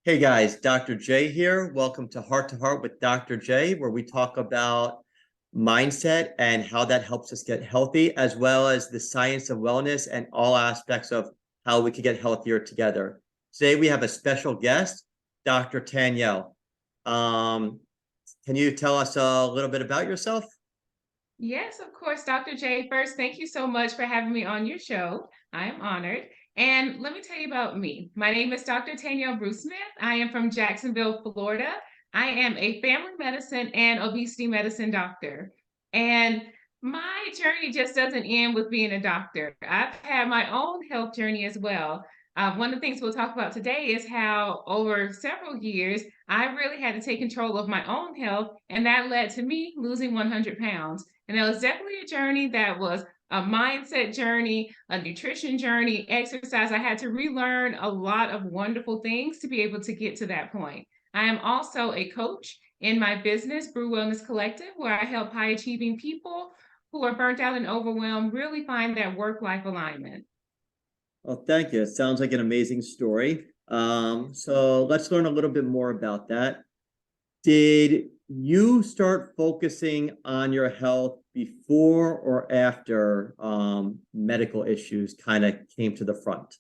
Hey guys, Dr. J here. Welcome to Heart with Dr. J, where we talk about mindset and how that helps us get healthy, as well as the science of wellness and all aspects of how we can get healthier together. Today we have a special guest, Dr. Tanielle. Um, can you tell us a little bit about yourself? Yes, of course, Dr. J. First, thank you so much for having me on your show. I am honored. And let me tell you about me. My name is Dr. Tanielle Brew Smith. I am from Jacksonville, Florida. I am a family medicine and obesity medicine doctor. And my journey just doesn't end with being a doctor. I've had my own health journey as well. One of the things we'll talk about today is how over several years, I really had to take control of my own health, and that led to me losing 100 pounds. And it was definitely a journey that was a mindset journey, a nutrition journey, exercise. I had to relearn a lot of wonderful things to be able to get to that point. I am also a coach in my business, Brew Wellness Collective, where I help high achieving people who are burnt out and overwhelmed really find that work life alignment. Well, thank you. It sounds like an amazing story. So let's learn a little bit more about that. Did you start focusing on your health before or after medical issues kind of came to the front?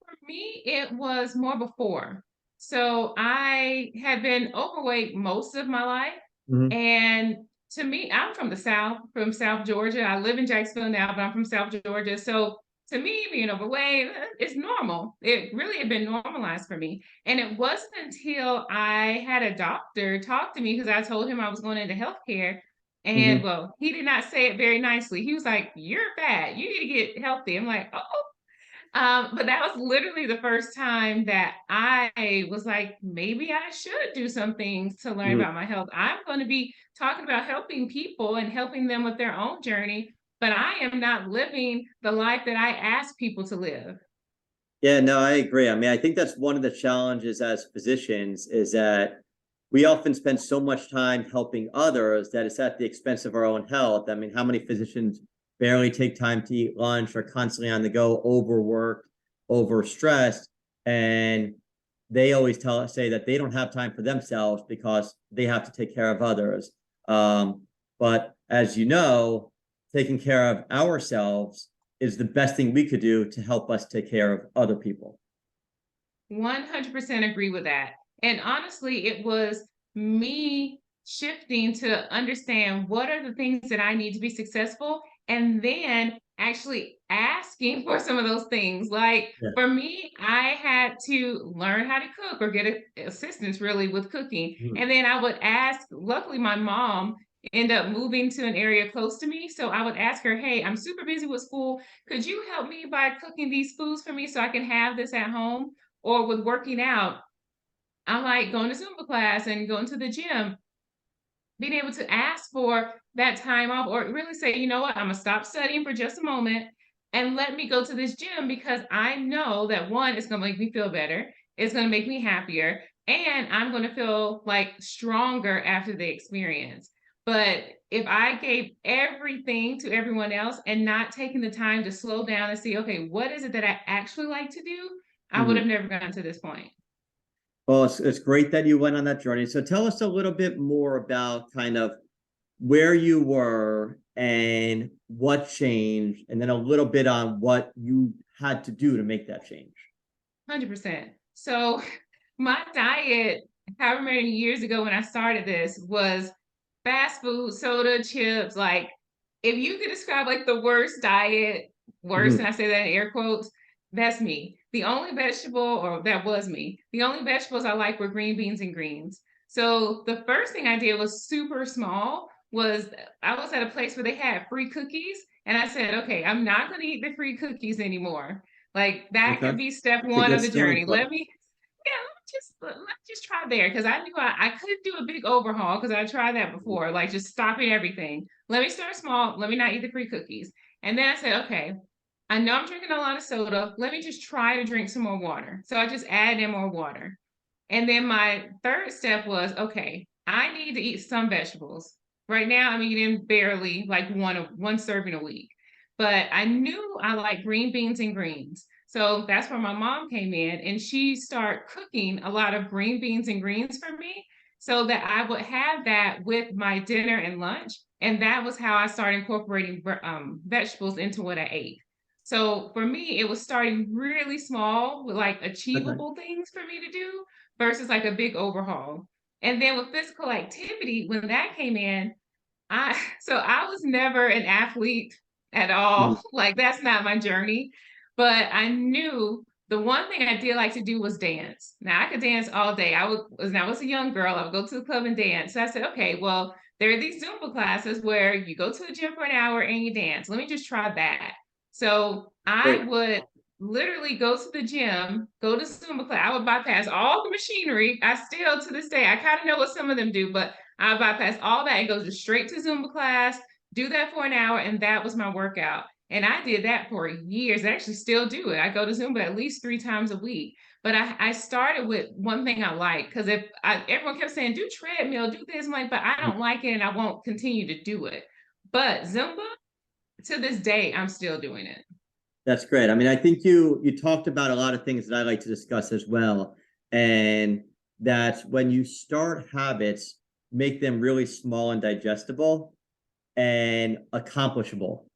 For me, it was more before. So I had been overweight most of my life. Mhm. And to me, I'm from the South, from South Georgia. I live in Jacksonville now, but I'm from South Georgia. So to me, being overweight is normal. It really had been normalized for me. And it wasn't until I had a doctor talk to me because I told him I was going into healthcare. And Mhm. well, he did not say it very nicely. He was like, "You're fat. You need to get healthy." I'm like, "Oh." But that was literally the first time that I was like, maybe I should do some things to learn Mhm. about my health. I'm going to be talking about helping people and helping them with their own journey, but I am not living the life that I ask people to live. Yeah, no, I agree. I mean, I think that's one of the challenges as physicians is that we often spend so much time helping others that it's at the expense of our own health. I mean, how many physicians barely take time to eat lunch, are constantly on the go, overworked, overstressed, and they always say that they don't have time for themselves because they have to take care of others. Um, but as you know, taking care of ourselves is the best thing we could do to help us take care of other people. 100% agree with that. And honestly, it was me shifting to understand what are the things that I need to be successful, and then actually asking for some of those things. Like Yeah. for me, I had to learn how to cook or get assistance really with cooking. Mhm. And then I would ask, luckily, my mom ended up moving to an area close to me. So I would ask her, "Hey, I'm super busy with school. Could you help me by cooking these foods for me so I can have this at home?" Or with working out, I like going to Zumba class and going to the gym, being able to ask for that time off or really say, you know what, I'm gonna stop studying for just a moment and let me go to this gym because I know that one, it's gonna make me feel better, it's gonna make me happier, and I'm gonna feel like stronger after the experience. But if I gave everything to everyone else and not taking the time to slow down and see, okay, what is it that I actually like to do? I would have Mhm. never gotten to this point. Well, it's great that you went on that journey. So tell us a little bit more about kind of where you were and what changed, and then a little bit on what you had to do to make that change. 100%. So my diet, however many years ago when I started this, was fast food, soda, chips. Like, if you could describe like the worst diet, worst, and Mhm. I say that in air quotes, that's me. The only vegetable, or that was me, the only vegetables I like were green beans and greens. So the first thing I did was super small. Was I was at a place where they had free cookies, and I said, okay, I'm not going to eat the free cookies anymore. Like that Okay. could be step That's a one good of the starting journey. point. Yeah, let me just try there because I knew I couldn't do a big overhaul because I tried that Mhm. before, like just stopping everything. Let me start small. Let me not eat the free cookies. And then I said, okay, I know I'm drinking a lot of soda. Let me just try to drink some more water. So I just added in more water. And then my third step was, okay, I need to eat some vegetables. Right now, I'm eating barely like one serving a week. but I knew I like green beans and greens. So that's where my mom came in and she started cooking a lot of green beans and greens for me so that I would have that with my dinner and lunch. And that was how I started incorporating vegetables into what I ate. So for me, it was starting really small with like Okay. achievable things for me to do versus like a big overhaul. And then with physical activity, when that came in, I was never an athlete at Mhm. all. Like that's not my journey. But I knew the one thing I did like to do was dance. Now I could dance all day. When I was a young girl, I would go to the club and dance. So I said, okay, well, there are these Zumba classes where you go to the gym for an hour and you dance. Let me just try that. So I Great. would literally go to the gym, go to Zumba class. I would bypass all the machinery. I still to this day, I kind of know what some of them do, but I bypass all that and go just straight to Zumba class, do that for an hour, and that was my workout. And I did that for years. I actually still do it. I go to Zumba at least 3 times a week. But I started with one thing I like because everyone kept saying, do treadmill, do this. I'm like, but I don't like it and I won't continue to do it. But Zumba, to this day, I'm still doing it. That's great. I mean, I think you talked about a lot of things that I like to discuss as well. And that's when you start habits, make them really small and digestible and accomplishable.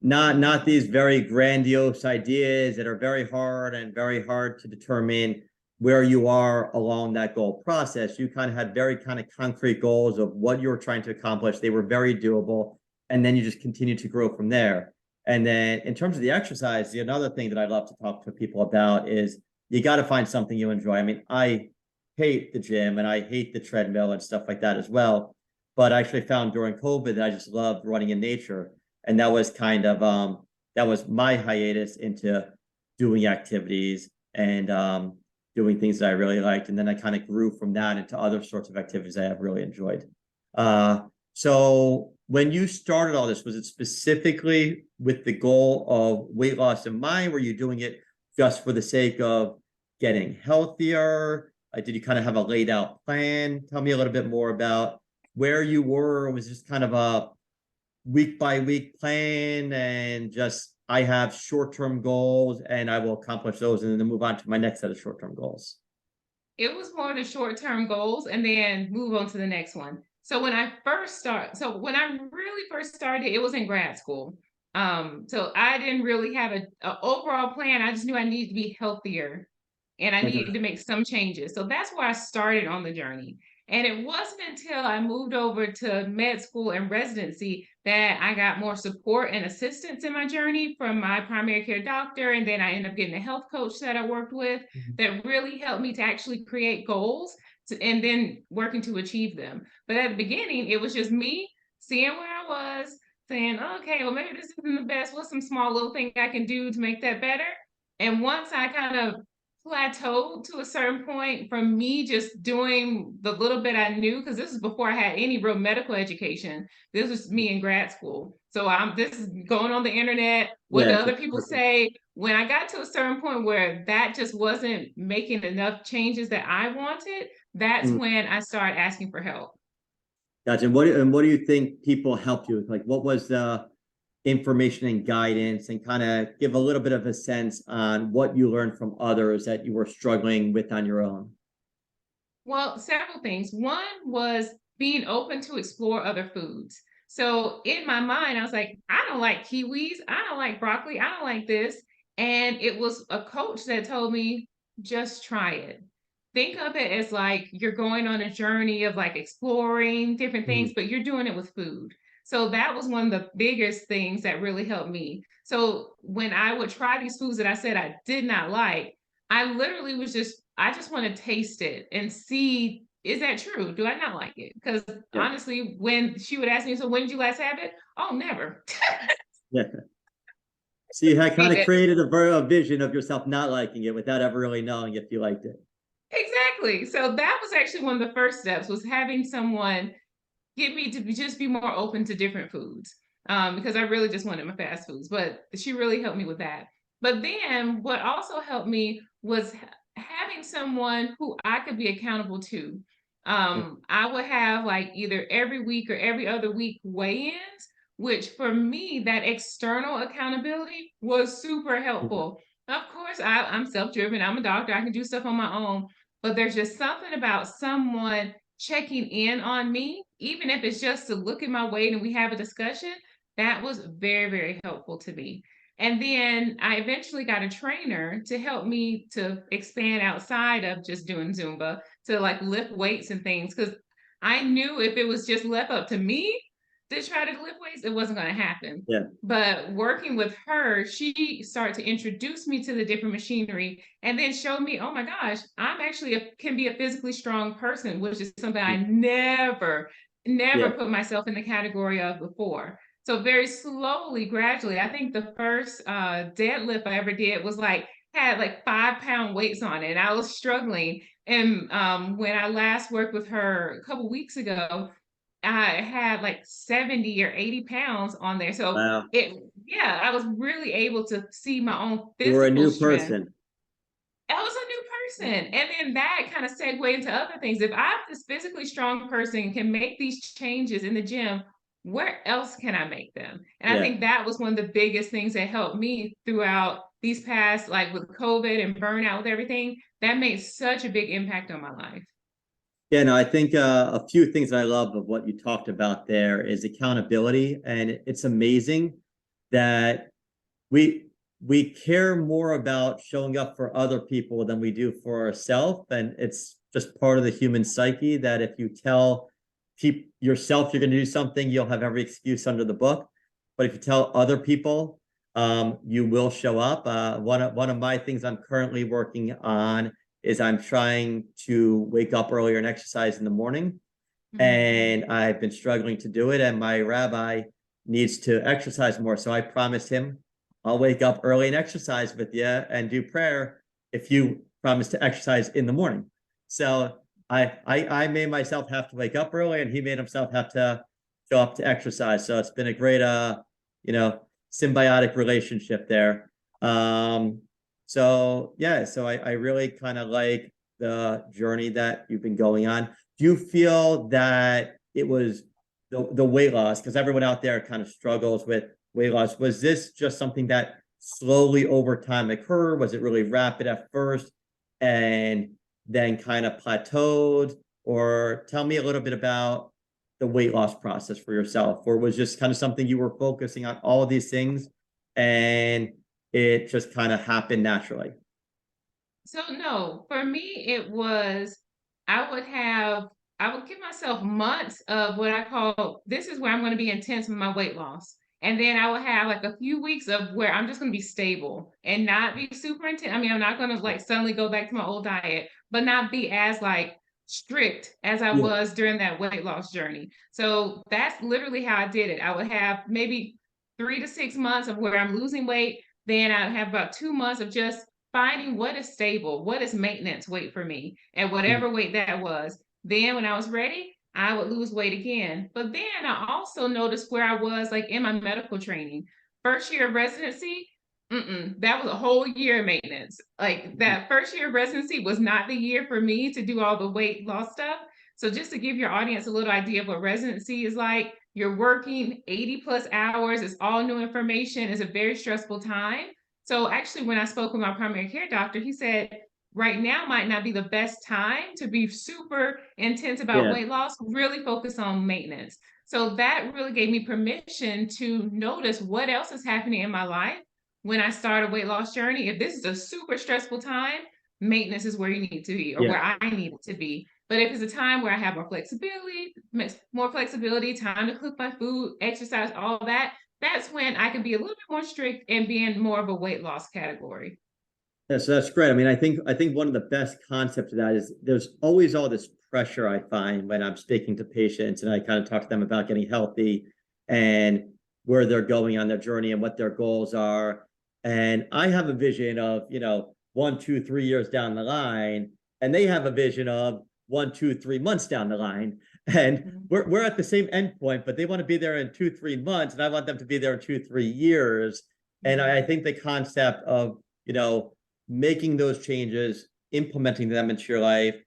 Not these very grandiose ideas that are very hard to determine where you are along that goal process. You kind of had very kind of concrete goals of what you were trying to accomplish. They were very doable, and then you just continue to grow from there. And then in terms of the exercise, the another thing that I love to talk to people about is you got to find something you enjoy. I mean, I hate the gym and I hate the treadmill and stuff like that as well. But I actually found during COVID that I just loved running in nature. And that was kind of that was my hiatus into doing activities and doing things that I really liked. And then I kind of grew from that into other sorts of activities I have really enjoyed. Uh, so when you started all this, was it specifically with the goal of weight loss in mind? Were you doing it just for the sake of getting healthier? Did you kind of have a laid out plan? Tell me a little bit more about where you were. Was this kind of a week by week plan and just I have short term goals and I will accomplish those and then move on to my next set of short term goals? It was more the short-term goals and then move on to the next one. So when I really first started, it was in grad school. So I didn't really have a overall plan. I just knew I needed to be healthier and I Okay. needed to make some changes. So that's where I started on the journey. And it wasn't until I moved over to med school and residency that I got more support and assistance in my journey from my primary care doctor. And then I ended up getting a health coach that I worked with Mhm. that really helped me to actually create goals and then working to achieve them. But at the beginning, it was just me seeing where I was, saying, okay, well, maybe this isn't the best. What's some small little thing I can do to make that better? And once I kind of plateaued to a certain point from me just doing the little bit I knew, because this is before I had any real medical education. This was me in grad school. So this is going on the internet. What do Yeah, other people perfect. say? When I got to a certain point where that just wasn't making enough changes that I wanted, that's Mm. when I started asking for help. Gotcha. And what do you think people helped you with? Like, what was the information and guidance, and kind of give a little bit of a sense on what you learned from others that you were struggling with on your own? Well, several things. One was being open to explore other foods. So in my mind, I was like, I don't like kiwis. I don't like broccoli. I don't like this. And it was a coach that told me, just try it. Think of it as like you're going on a journey of like exploring different things, Mhm. but you're doing it with food. So that was one of the biggest things that really helped me. So when I would try these foods that I said I did not like, I literally was I just want to taste it and see, is that true? Do I not like it? Because Yeah. honestly, when she would ask me, so when did you last have it? Oh, never. Yeah. So you had kind Ate of it. created a vision of yourself not liking it without ever really knowing if you liked it. Exactly. So that was actually one of the first steps was having someone get me to just be more open to different foods. Because I really just wanted my fast foods, but she really helped me with that. But then what also helped me was having someone who I could be accountable to. I would have like either every week or every other week weigh-ins which for me, that external accountability was super helpful. Of course, I'm self-driven. I'm a doctor. I can do stuff on my own, but there's just something about someone checking in on me, even if it's just to look at my weight and we have a discussion. That was very, very helpful to me. And then I eventually got a trainer to help me to expand outside of just doing Zumba to like lift weights and things. Cause I knew if it was just left up to me to try to lift weights, it wasn't going to happen. Yeah. But working with her, she started to introduce me to the different machinery and then showed me, oh my gosh, I'm actually can be a physically strong person, which is something I never Yeah. put myself in the category of before. So very slowly, gradually, I think the first deadlift I ever did was like had like 5 pound weights on it. And I was struggling. And when I last worked with her a couple weeks ago, I had like 70 or 80 pounds on there. So Wow. yeah, I was really able to see my own You were a physical new strength. person. I was a new person. And then that kind of segued into other things. If I'm this physically strong person can make these changes in the gym, where else can I make them? And I Yeah. think that was one of the biggest things that helped me throughout these past, like with COVID and burnout with everything, that made such a big impact on my life. Yeah, no, I think a few things that I love of what you talked about there is accountability. And it's amazing that we we care more about showing up for other people than we do for ourselves. And it's just part of the human psyche that if you tell keep yourself you're going to do something, you'll have every excuse under the book. But if you tell other people, you will show up. One of my things I'm currently working on is I'm trying to wake up earlier and exercise in the morning. Mhm. And I've been struggling to do it. And my rabbi needs to exercise more. So I promised him I'll wake up early and exercise with you and do prayer if you promise to exercise in the morning. So I made myself have to wake up early and he made himself have to show up to exercise. So it's been a great you know, symbiotic relationship there. So yeah, so I really kind of like the journey that you've been going on. Do you feel that it was the weight loss? Because everyone out there kind of struggles with weight loss. Was this just something that slowly over time occurred? Was it really rapid at first and then kind of plateaued? Or tell me a little bit about the weight loss process for yourself, or was just kind of something you were focusing on all of these things and it just kind of happened naturally? So no, for me it was I would have I would give myself months of what I call this is where I'm going to be intense with my weight loss. And then I would have like a few weeks of where I'm just going to be stable and not be super intense. I mean, I'm not going to like suddenly go back to my old diet, but not be as like strict as I Yeah. was during that weight loss journey. So that's literally how I did it. I would have maybe 3 to 6 months of where I'm losing weight. Then I'd have about 2 months of just finding what is stable, what is maintenance weight for me, and whatever weight that was. Then when I was ready, I would lose weight again. But then I also noticed where I was like in my medical training. First year of residency, that was a whole year of maintenance. Like that first year of residency was not the year for me to do all the weight loss stuff. So just to give your audience a little idea of what residency is like, you're working 80 plus hours, it's all new information, it's a very stressful time. So actually, when I spoke with my primary care doctor, he said, right now might not be the best time to be super intense about Yeah. weight loss, really focus on maintenance. So that really gave me permission to notice what else is happening in my life when I start a weight loss journey. If this is a super stressful time, maintenance is where you need to be or Yeah. where I need it to be. But if it's a time where I have more flexibility, time to cook my food, exercise, all that, that's when I can be a little bit more strict and be in more of a weight loss category. Yeah, so that's great. I think one of the best concepts of that is there's always all this pressure I find when I'm speaking to patients and I kind of talk to them about getting healthy and where they're going on their journey and what their goals are. And I have a vision of, 1, 2, 3 years down the line, and they have a vision of 1, 2, 3 months down the line. And Mhm. we're at the same endpoint, but they want to be there in 2, 3 months, and I want them to be there in 2, 3 years. And I Mhm. think the concept of, making those changes, implementing them into your life,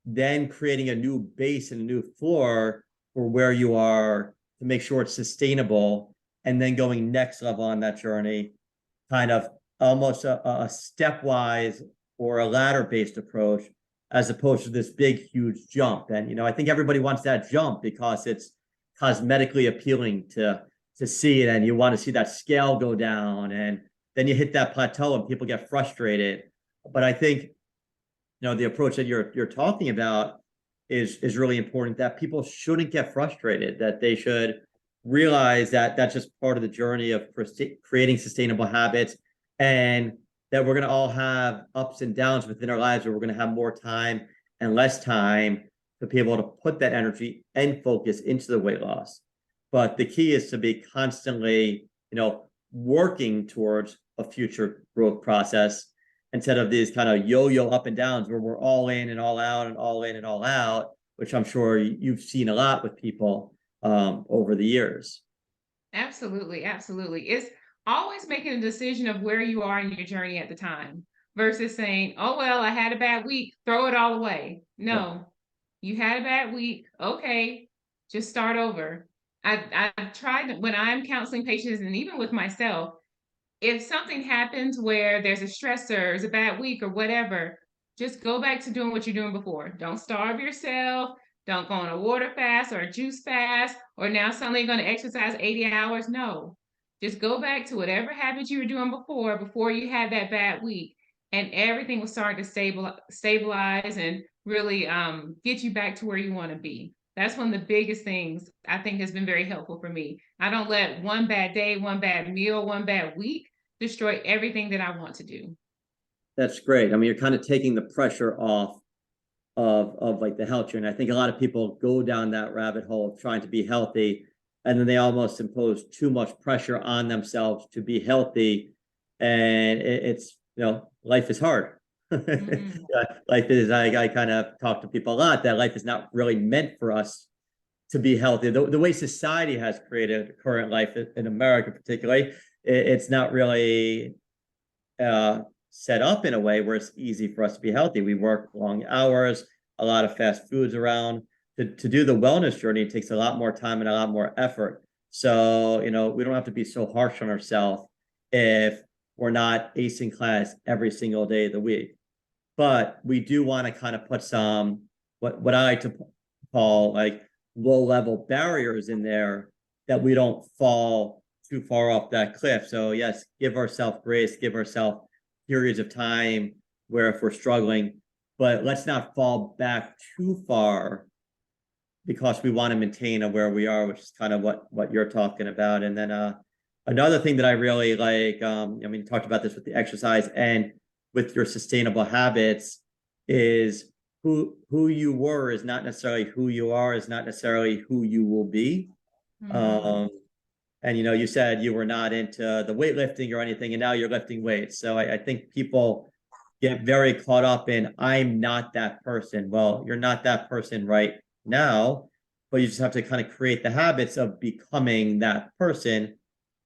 then creating a new base and a new floor for where you are to make sure it's sustainable and then going next level on that journey, kind of almost a stepwise or a ladder-based approach, as opposed to this big, huge jump. And, I think everybody wants that jump because it's cosmetically appealing to see it, and you want to see that scale go down, and then you hit that plateau and people get frustrated. But I think, the approach that you're talking about is really important, that people shouldn't get frustrated, that they should realize that that's just part of the journey of creating sustainable habits, and that we're going to all have ups and downs within our lives, where we're going to have more time and less time to be able to put that energy and focus into the weight loss. But the key is to be constantly, working towards a future growth process, instead of these kind of yo-yo up and downs where we're all in and all out and all in and all out, which I'm sure you've seen a lot with people over the years. Absolutely, absolutely. It's always making a decision of where you are in your journey at the time versus saying, oh, well, I had a bad week, throw it all away. Yeah. No, you had a bad week. Okay, just start over. I've tried when I'm counseling patients, and even with myself, if something happens where there's a stressor, there's a bad week or whatever, just go back to doing what you're doing before. Don't starve yourself. Don't go on a water fast or a juice fast, or now suddenly you're going to exercise 80 hours. No, just go back to whatever habits you were doing before you had that bad week, and everything will start to stabilize and really get you back to where you want to be. That's one of the biggest things I think has been very helpful for me. I don't let one bad day, one bad meal, one bad week destroy everything that I want to do. That's great. I mean, you're kind of taking the pressure off of like the health journey. I think a lot of people go down that rabbit hole of trying to be healthy, and then they almost impose too much pressure on themselves to be healthy. And it's, life is hard. Mm-hmm. Life is, I kind of talk to people a lot, that life is not really meant for us to be healthy. The way society has created current life in America, particularly, it's not really set up in a way where it's easy for us to be healthy. We work long hours, a lot of fast foods around. To do the wellness journey, it takes a lot more time and a lot more effort. So, we don't have to be so harsh on ourselves if we're not acing class every single day of the week. But we do want to kind of put some, what I like to call like low level barriers in there, that we don't fall too far off that cliff. So yes, give ourselves grace, give ourselves periods of time where if we're struggling, but let's not fall back too far, because we want to maintain where we are, which is kind of what you're talking about. And then another thing that I really like, you talked about this with the exercise and with your sustainable habits, is who you were is not necessarily who you are, is not necessarily who you will be. Mm-hmm. And you said you were not into the weightlifting or anything, and now you're lifting weights. So I think people get very caught up in, I'm not that person. Well, you're not that person right now, but you just have to kind of create the habits of becoming that person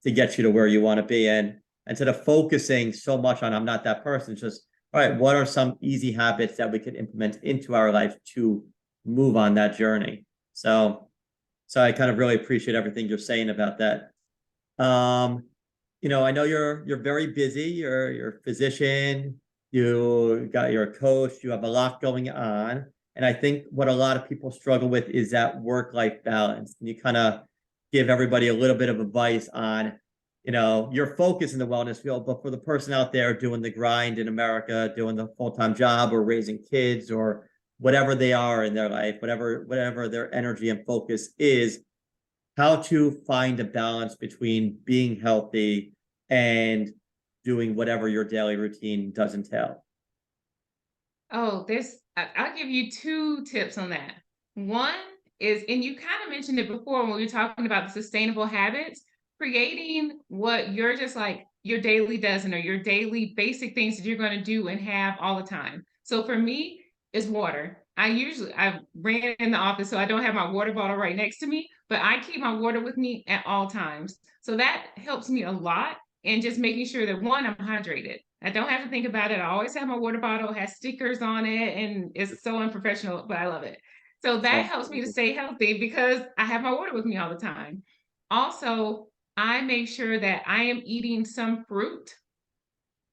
to get you to where you want to be. And instead of focusing so much on, I'm not that person, it's just, all right, what are some easy habits that we could implement into our life to move on that journey? So I kind of really appreciate everything you're saying about that. I know you're very busy. You're a physician. You're a coach. You have a lot going on, and I think what a lot of people struggle with is that work-life balance. Can you kind of give everybody a little bit of advice on, your focus in the wellness field, but for the person out there doing the grind in America, doing the full-time job or raising kids or whatever they are in their life, whatever their energy and focus is, how to find a balance between being healthy and doing whatever your daily routine does entail. Oh, I'll give you two tips on that. One is, and you kind of mentioned it before when we were talking about the sustainable habits, creating what you're just like your daily dozen or your daily basic things that you're going to do and have all the time. So for me, it's water. I ran in the office, so I don't have my water bottle right next to me, but I keep my water with me at all times. So that helps me a lot in just making sure that one, I'm hydrated. I don't have to think about it. I always have my water bottle, has stickers on it, and it's so unprofessional, but I love it. So that So helps me to stay healthy because I have my water with me all the time. Also, I make sure that I am eating some fruit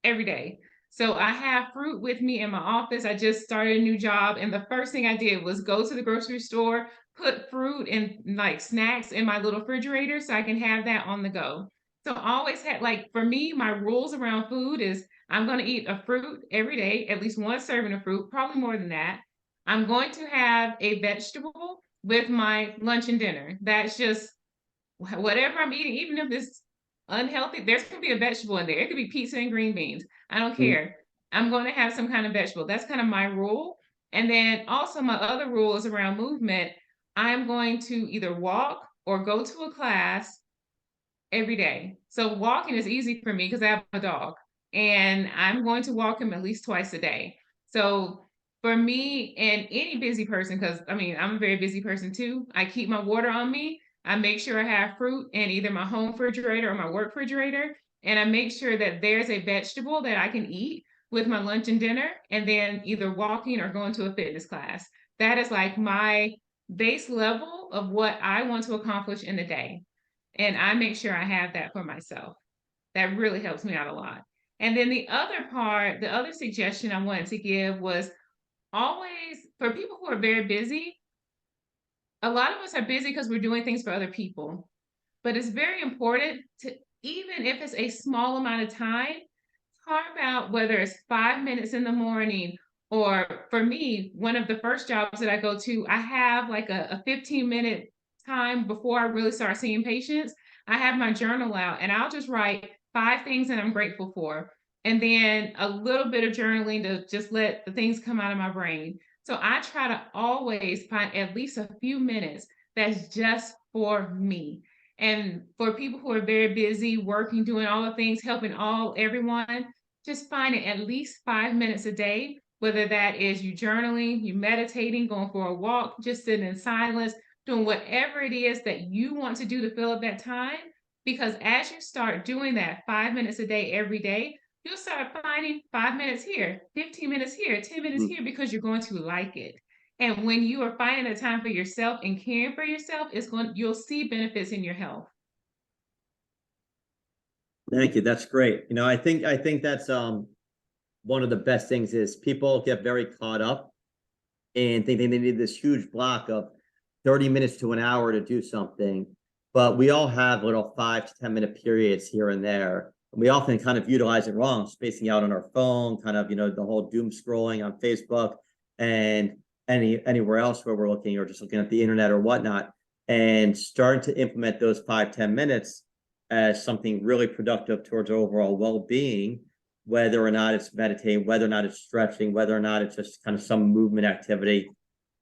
every day. So I have fruit with me in my office. I just started a new job, and the first thing I did was go to the grocery store, put fruit and like snacks in my little refrigerator so I can have that on the go. So I always had, like, for me, my rules around food is I'm going to eat a fruit every day, at least one serving of fruit, probably more than that. I'm going to have a vegetable with my lunch and dinner. That's just whatever I'm eating, even if it's unhealthy, there's gonna be a vegetable in there. It could be pizza and green beans. I don't Mm, care. I'm going to have some kind of vegetable. That's kind of my rule. And then also my other rule is around movement. I'm going to either walk or go to a class every day. So walking is easy for me because I have a dog, and I'm going to walk him at least twice a day. So for me and any busy person, because I mean, I'm a very busy person too, I keep my water on me. I make sure I have fruit in either my home refrigerator or my work refrigerator. And I make sure that there's a vegetable that I can eat with my lunch and dinner, and then either walking or going to a fitness class. That is like my base level of what I want to accomplish in a day. And I make sure I have that for myself. That really helps me out a lot. And then the other part, the other suggestion I wanted to give was always for people who are very busy, a lot of us are busy because we're doing things for other people. But it's very important to, even if it's a small amount of time, carve out whether it's 5 minutes in the morning, or for me, one of the first jobs that I go to, I have like a 15-minute time before I really start seeing patients. I have my journal out and I'll just write 5 things that I'm grateful for. And then a little bit of journaling to just let the things come out of my brain. So I try to always find at least a few minutes that's just for me. And for people who are very busy, working, doing all the things, helping everyone, just finding at least 5 minutes a day, whether that is you journaling, you meditating, going for a walk, just sitting in silence, doing whatever it is that you want to do to fill up that time. Because as you start doing that 5 minutes a day every day, you'll start finding 5 minutes here, 15 minutes here, 10 minutes mm. here, because you're going to like it. And when you are finding the time for yourself and caring for yourself, you'll see benefits in your health. Thank you. That's great. I think that's one of the best things is people get very caught up and thinking they need this huge block of 30 minutes to an hour to do something. But we all have little 5 to 10 minute periods here and there. We often kind of utilize it wrong, spacing out on our phone, kind of, the whole doom scrolling on Facebook and anywhere else where we're looking, or just looking at the internet or whatnot, and starting to implement those 5 to 10 minutes as something really productive towards overall well-being, whether or not it's meditating, whether or not it's stretching, whether or not it's just kind of some movement activity.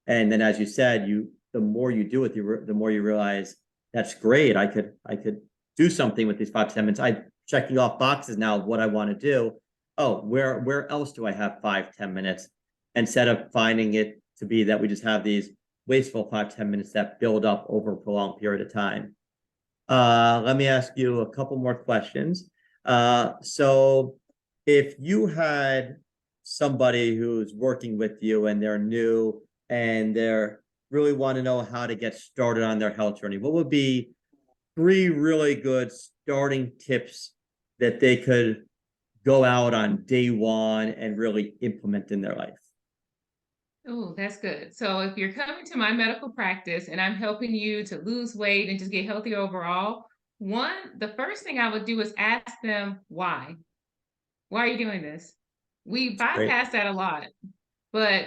And then, as you said, the more you do it, the more you realize that's great. I could do something with these 5 to 10 minutes. I'm checking off boxes now of what I want to do. Oh, where else do I have 5 to 10 minutes? Instead of finding it to be that we just have these wasteful 5 to 10 minutes that build up over a prolonged period of time. Let me ask you a couple more questions. So if you had somebody who's working with you and they're new and they're really want to know how to get started on their health journey, what would be 3 really good starting tips that they could go out on day one and really implement in their life? Oh, that's good. So if you're coming to my medical practice and I'm helping you to lose weight and just get healthy overall, the first thing I would do is ask them why. Why are you doing this? We Great. bypass that a lot, but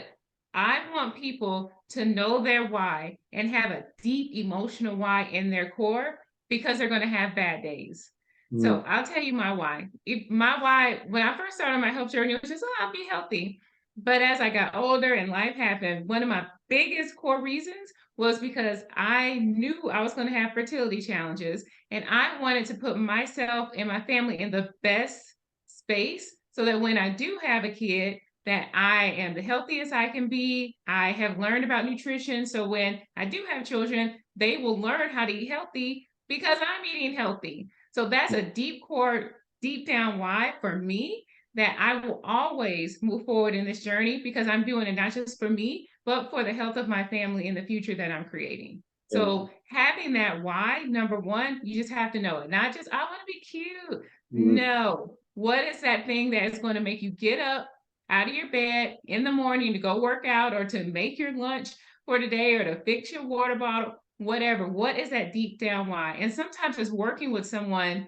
I want people to know their why and have a deep emotional why in their core, because they're going to have bad days. So Mm, I'll tell you my why. My why, when I first started my health journey, it was just, oh, I'll be healthy. But as I got older and life happened, one of my biggest core reasons was because I knew I was going to have fertility challenges, and I wanted to put myself and my family in the best space so that when I do have a kid, that I am the healthiest I can be. I have learned about nutrition. So when I do have children, they will learn how to eat healthy because I'm eating healthy. So that's a deep core, deep down why for me, that I will always move forward in this journey, because I'm doing it not just for me, but for the health of my family in the future that I'm creating. So having that why, number one, you just have to know it. Not just, I want to be cute. Mhm. No. What is that thing that is going to make you get up out of your bed in the morning to go work out or to make your lunch for the day or to fix your water bottle, whatever? What is that deep down why? And sometimes it's working with someone,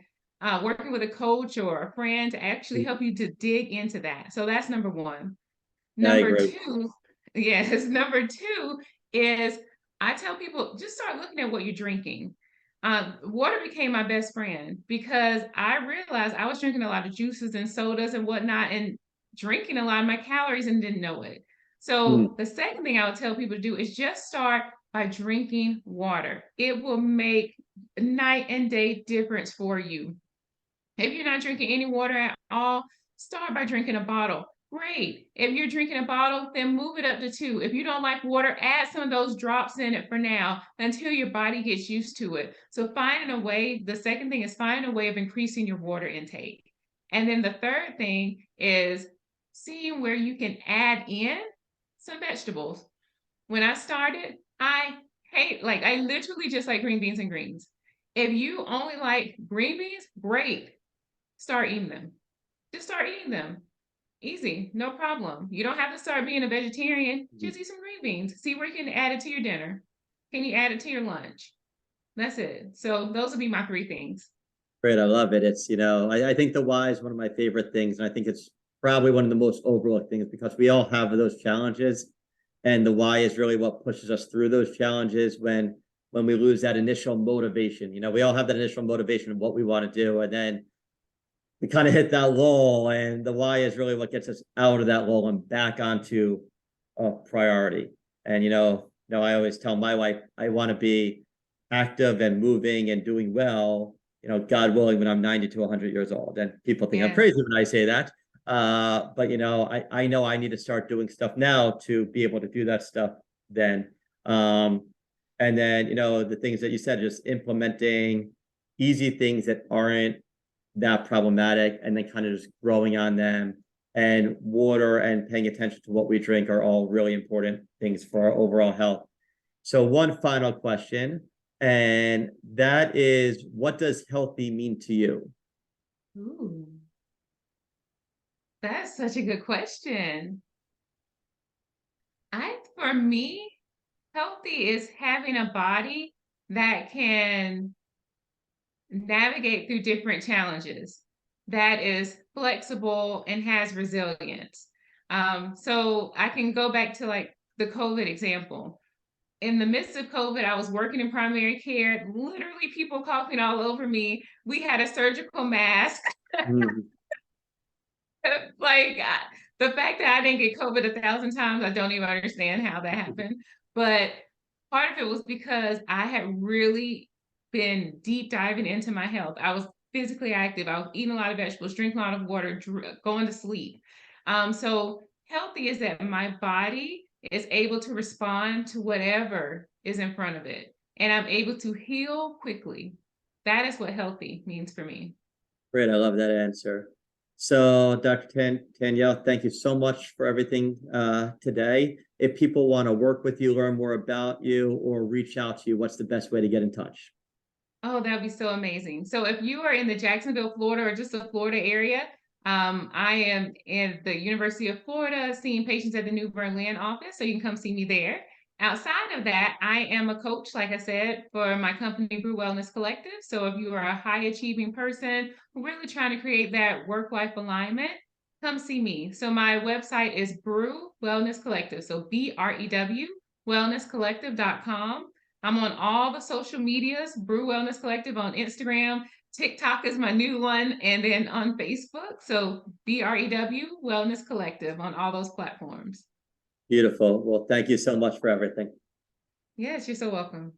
working with a coach or a friend to actually help you to dig into that. So that's number one. Yeah, I Number agree. two, yes, number two is I tell people just start looking at what you're drinking. Water became my best friend because I realized I was drinking a lot of juices and sodas and whatnot and drinking a lot of my calories and didn't know it. So Mm. the second thing I would tell people to do is just start by drinking water. It will make night and day difference for you. If you're not drinking any water at all, start by drinking a bottle. Great. If you're drinking a bottle, then move it up to two. If you don't like water, add some of those drops in it for now until your body gets used to it. So finding a way, the second thing is finding a way of increasing your water intake. And then the third thing is seeing where you can add in some vegetables. When I started, I literally just like green beans and greens. If you only like green beans, great. Start eating them. Just start eating them. Easy, no problem. You don't have to start being a vegetarian. Just eat some green beans. See where you can add it to your dinner. Can you add it to your lunch? That's it. So those would be my three things. Great, I love it. It's, I think the why is one of my favorite things, and I think it's probably one of the most overlooked things because we all have those challenges, and the why is really what pushes us through those challenges when we lose that initial motivation. We all have that initial motivation of what we want to do, and then we kind of hit that lull, and the why is really what gets us out of that lull and back onto a priority. And I always tell my wife I want to be active and moving and doing well, God willing, when I'm 90 to 100 years old. And people think I'm Yes. crazy when I say that. But I know I need to start doing stuff now to be able to do that stuff then. And then, the things that you said, just implementing easy things that aren't that problematic and then kind of just growing on them. And water and paying attention to what we drink are all really important things for our overall health. So one final question, and that is, what does healthy mean to you? Ooh, that's such a good question. For me, healthy is having a body that can navigate through different challenges, that is flexible and has resilience. So I can go back to like the COVID example. In the midst of COVID, I was working in primary care, literally people coughing all over me. We had a surgical mask. Mm. like the fact that I didn't get COVID 1,000 times, I don't even understand how that happened. But part of it was because I had really been deep diving into my health. I was physically active. I was eating a lot of vegetables, drinking a lot of water, going to sleep. So healthy is that my body is able to respond to whatever is in front of it, and I'm able to heal quickly. That is what healthy means for me. Great, I love that answer. So, Dr. Tanielle, thank you so much for everything today. If people want to work with you, learn more about you, or reach out to you, what's the best way to get in touch? Oh, that'd be so amazing. So if you are in the Jacksonville, Florida, or just the Florida area, I am in the University of Florida seeing patients at the New Berlin office, so you can come see me there. Outside of that, I am a coach, like I said, for my company, Brew Wellness Collective. So if you are a high achieving person who really trying to create that work-life alignment, come see me. So my website is Brew Wellness Collective. So BREW wellnesscollective.com. I'm on all the social medias, Brew Wellness Collective on Instagram. TikTok is my new one, and then on Facebook. So BREW Wellness Collective on all those platforms. Beautiful. Well, thank you so much for everything. Yes, you're so welcome.